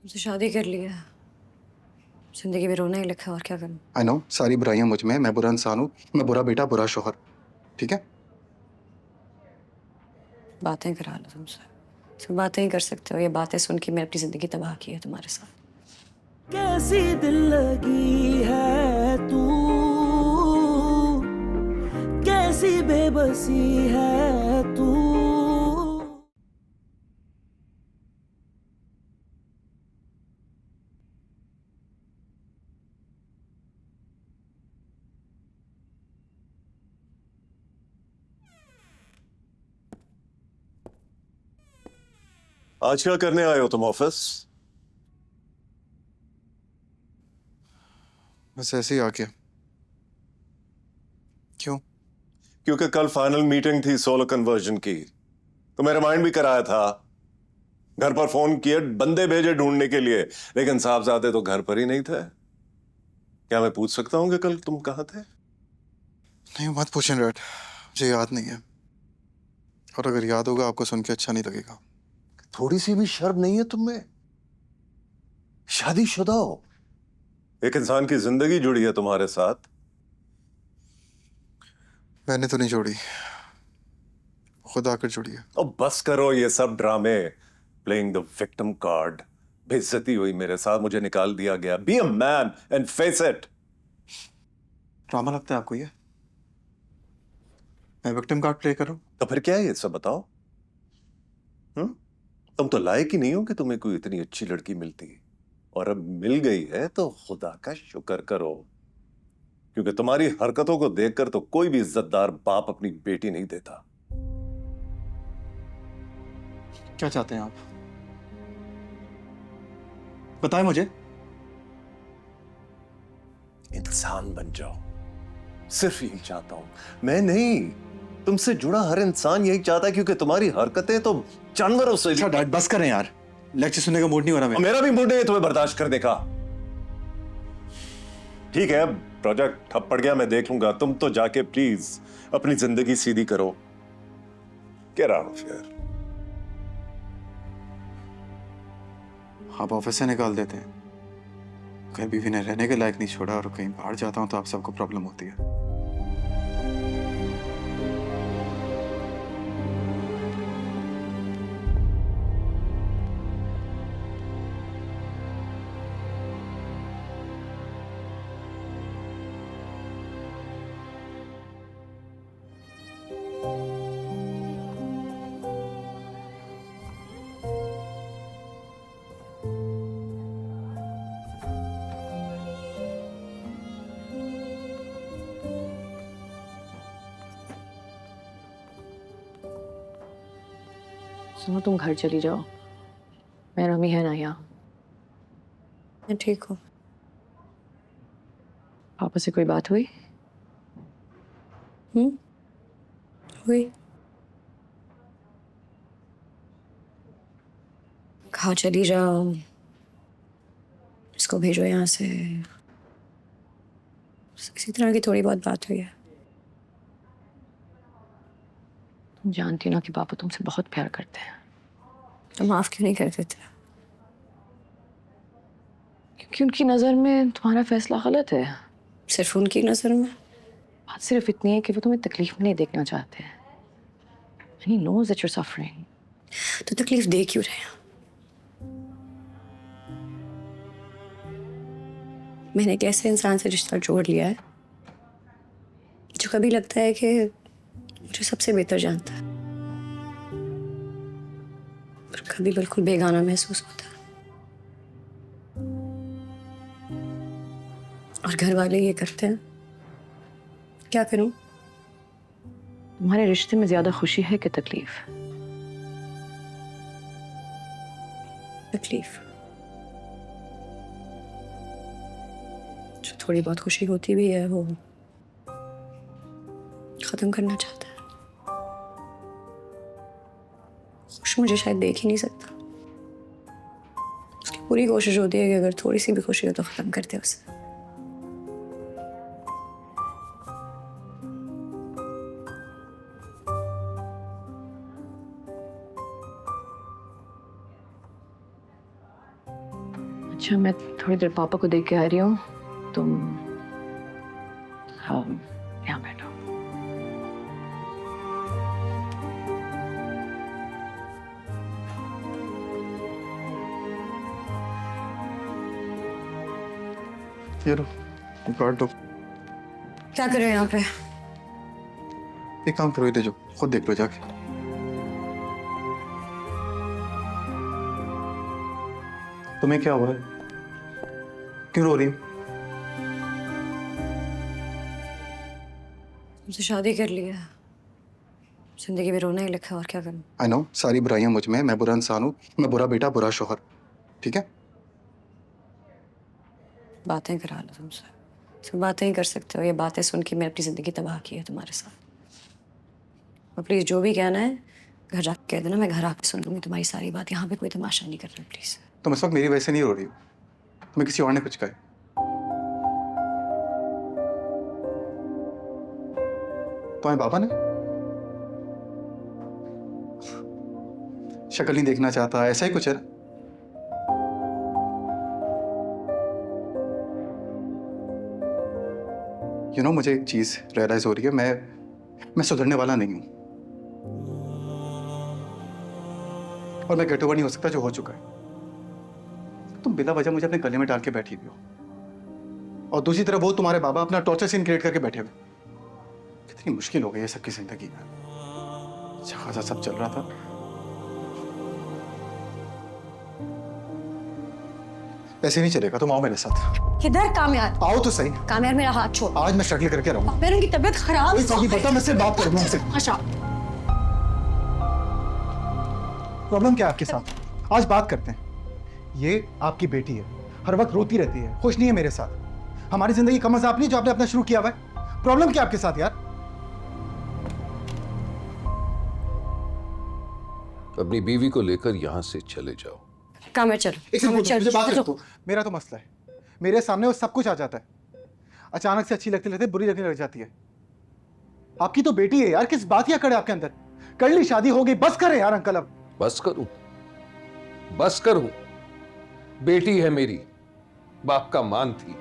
मुझसे शादी कर लिया, जिंदगी में रोना ही लिखा, और क्या करूं? आई नो, सारी बुराइयां मुझ में, मैं बुरा इंसान हूँ, मैं बुरा बेटा, बुरा शोहर, ठीक है? बातें करा लो तुमसे, तुम बातें ही कर सकते हो। ये बातें सुन के मैंने अपनी जिंदगी तबाह की है तुम्हारे साथ। कैसी दिल लगी है तू, कैसी बेबसी है तू। आज क्या करने आए हो तुम ऑफिस? बस ऐसे ही आ गया। क्यों? क्योंकि कल फाइनल मीटिंग थी सोलर कन्वर्जन की, तो मैं रिमाइंड भी कराया था। घर पर फोन किए, बंदे भेजे ढूंढने के लिए, लेकिन साहबजादे तो घर पर ही नहीं थे। क्या मैं पूछ सकता हूँ कि कल तुम कहाँ थे? नहीं, मत पूछें डैड, मुझे याद नहीं है। और अगर याद होगा आपको सुन के अच्छा नहीं लगेगा। थोड़ी सी भी शर्म नहीं है तुम में? शादीशुदा हो, एक इंसान की जिंदगी जुड़ी है तुम्हारे साथ। मैंने तो नहीं जोड़ी, खुद आकर जुड़ी है। अब बस करो ये सब ड्रामे, प्लेइंग द विक्टिम कार्ड। बेइज्जती हुई मेरे साथ, मुझे निकाल दिया गया। Be a man and face it. Drama लगता है आपको ये? मैं विक्टिम कार्ड प्ले करूं? तो फिर क्या है ये सब, बताओ। तुम तो लायक ही नहीं हो कि तुम्हें कोई इतनी अच्छी लड़की मिलती, और अब मिल गई है तो खुदा का शुक्र करो। क्योंकि तुम्हारी हरकतों को देखकर तो कोई भी इज्जतदार बाप अपनी बेटी नहीं देता। क्या चाहते हैं आप? बताएं मुझे। इंसान बन जाओ, सिर्फ यही चाहता हूं। मैं नहीं, तुमसे जुड़ा हर इंसान यही चाहता है, क्योंकि तुम्हारी हरकतें तो जानवरों से। अच्छा डैड, बस करें यार, लेक्चर सुनने का मूड नहीं हो रहा और मेरा भी मूड नहीं है तुम्हें बर्दाश्त करने का। ठीक है, प्रोजेक्ट ठप पड़ गया, मैं देख लूंगा। तुम तो जाके प्लीज अपनी जिंदगी सीधी करो। Get out of here. आप ऑफिस से निकाल देते हैं, कहीं बीवी ने रहने के लायक नहीं छोड़ा, और कहीं बाहर जाता हूं तो आप सबको प्रॉब्लम होती है। सुनो, तुम घर चली जाओ, मेरा अम्मी है ना यहाँ। मैं ठीक हूँ। पापा से कोई बात हुई? हुई। कहा चली जाओ, इसको भेजो यहाँ से, इसी तरह की थोड़ी बहुत बात हुई है। तुम जानती हो ना कि पापा तुमसे बहुत प्यार करते हैं। तो माफ क्यों नहीं कर देते? क्योंकि उनकी नजर में तुम्हारा फैसला गलत है। सिर्फ उनकी नजर में? बात सिर्फ इतनी है कि वो तुम्हें तकलीफ में नहीं देखना चाहते हैं। And he knows that you're suffering. तो तकलीफ दे क्यों रहे हैं? मैंने एक ऐसे इंसान से रिश्ता जोड़ लिया है जो कभी लगता है कि मुझे सबसे बेहतर जानता है, पर कभी बिल्कुल बेगाना महसूस होता है। और घर वाले ये करते हैं, क्या करूं? तुम्हारे रिश्ते में ज्यादा खुशी है कि तकलीफ? तकलीफ। जो थोड़ी बहुत खुशी होती भी है वो खत्म करना चाहता है। खुश मुझे शायद देख ही नहीं सकता। उसकी पूरी कोशिश होती है कि अगर थोड़ी सी भी खुशी हो तो खत्म कर दे उसे। अच्छा, मैं थोड़ी देर पापा को देख के आ रही हूँ, तुम यहाँ बैठो। ये लो, ये कार्ड दो। क्या कर रहे हो यहाँ पे? एक काम करो, इधर जो खुद देख लो जाके। तुम्हें क्या हुआ है? क्यों रो रही हो? मुझसे शादी कर ली है, जिंदगी में रोना ही लिखा है, और क्या करूं? आई नो, सारी बुराइयां मुझ में, मैं बुरा इंसान हूँ, मैं बुरा बेटा बुरा शौहर, ठीक है? बातें करा लो तुमसे, सिर्फ बातें ही कर सकते हो। ये बातें सुन के मैंने अपनी जिंदगी तबाह की है तुम्हारे साथ। और प्लीज जो भी कहना है घर जाके कह देना, मैं घर आके सुन लूंगी तुम्हारी सारी बात। यहाँ पे कोई तमाशा नहीं करना प्लीज। तुम इस वक्त मेरी वजह से नहीं रो रही हो, तुम्हें किसी और ने कुछ कहा है। तुम्हारे बाबा ने? शक्ल नहीं देखना चाहता, ऐसा ही कुछ है ना? You know, मुझे एक चीज रियलाइज हो रही है, मैं सुधरने वाला नहीं हूं, और मैं गेट ओवर नहीं हो सकता जो हो चुका है। तुम बिला वजह मुझे अपने गले में डाल के बैठी हुई हो, और दूसरी तरफ वो तुम्हारे बाबा अपना टॉर्चर सीन क्रिएट करके बैठे हुए। कितनी मुश्किल हो गई है सबकी जिंदगी में। अच्छा खासा सब चल रहा था, ऐसे नहीं चलेगा। तुम आओ मेरे साथ। किधर? कामयार आओ तो सही। कामयार, मेरा हाथ छोड़। आज मैं स्ट्रगल करके रहूंगा। मेरे उनकी तबीयत खराब है। नहीं पता, मैं सिर्फ बात करूंगा उनसे। अच्छा, प्रॉब्लम क्या है आपके साथ? आज बात करते हैं। ये आपकी बेटी है, हर वक्त रोती रहती है, खुश नहीं है मेरे साथ। हमारी जिंदगी का मजाक नहीं जो आपने अपना शुरू किया हुआ है। प्रॉब्लम क्या आपके साथ यार? अपनी बीवी को लेकर यहाँ से चले जाओ। कामयार चलो। मुझे बात कर दो। मेरा तो मसला है, मेरे सामने वो सब कुछ आ जाता है, अचानक से अच्छी लगते लगते बुरी लगने लग जाती है। आपकी तो बेटी है यार, किस बात की अकड़ है आपके अंदर? कर ली, शादी हो गई, बस करें यार अंकल। अब बस करूं? बेटी है मेरी, बाप का मान थी,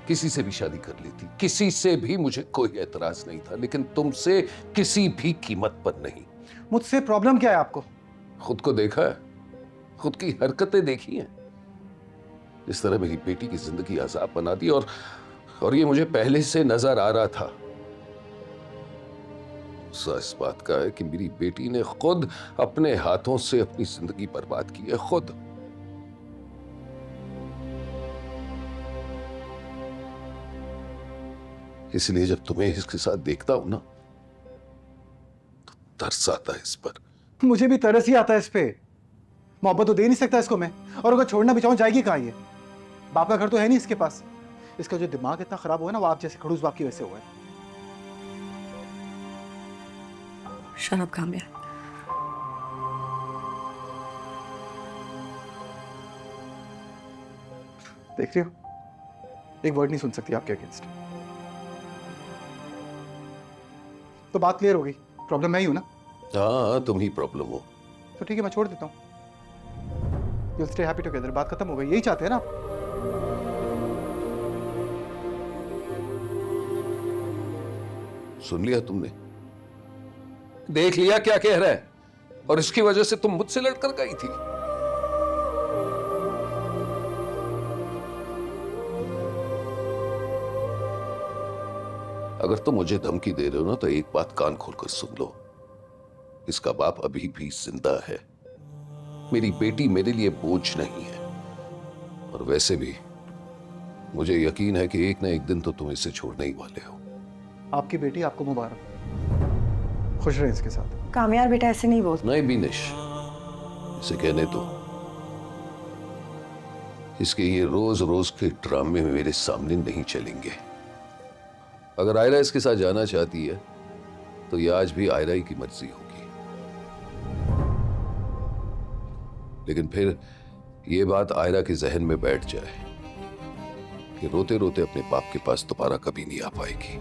किसी से भी शादी कर लेती, किसी से भी मुझे कोई एतराज नहीं था, लेकिन तुमसे किसी भी कीमत पर नहीं। मुझसे प्रॉब्लम क्या है आपको? खुद को देखा है, खुद की हरकतें देखी हैं, इस तरह मेरी बेटी की जिंदगी अजाब बना दी, और ये मुझे पहले से नजर आ रहा था। इस बात का है कि मेरी बेटी ने खुद अपने हाथों से अपनी जिंदगी बर्बाद की है, खुद। इसलिए जब तुम्हें इसके साथ देखता हूं ना, तो तरस आता है इस पर। मुझे भी तरस ही आता है इस पे। मोहब्बत तो दे नहीं सकता इसको मैं, और अगर छोड़ना भी चाहूं जाएगी कहां ये? बाप का घर तो है नहीं इसके पास। इसका जो दिमाग इतना खराब हुआ है ना, वो आप जैसे खड़ूस बाप की वजह से हुआ है। शराब कामयार। देख रही हो, एक वर्ड नहीं सुन सकती आपके अगेंस्ट। तो बात क्लियर हो गई, प्रॉब्लम मैं ही हूं ना? हाँ, तुम ही प्रॉब्लम हो। तो ठीक है, मैं छोड़ देता हूँ। You'll stay happy together, बात खत्म हो गई, यही चाहते हैं ना आप? सुन लिया तुमने? देख लिया क्या कह रहा है? और इसकी वजह से तुम मुझसे लड़कर गई थी। अगर तुम मुझे धमकी दे रहे हो ना, तो एक बात कान खोलकर सुन लो, इसका बाप अभी भी जिंदा है। मेरी बेटी मेरे लिए बोझ नहीं है, और वैसे भी मुझे यकीन है कि एक ना एक दिन तो तुम इसे छोड़ने ही वाले हो। आपकी बेटी आपको मुबारक, खुश रहे इसके साथ। कामयार बेटा ऐसे नहीं बोल। नहीं बिनेश, इसे कहने दो। इसके ये रोज रोज के ड्रामे मेरे सामने नहीं चलेंगे। अगर आयरा इसके साथ जाना चाहती है तो ये आज भी आयरा ही की मर्जी होगी, लेकिन फिर ये बात आयरा के जहन में बैठ जाए कि रोते रोते अपने बाप के पास दोबारा कभी नहीं आ पाएगी।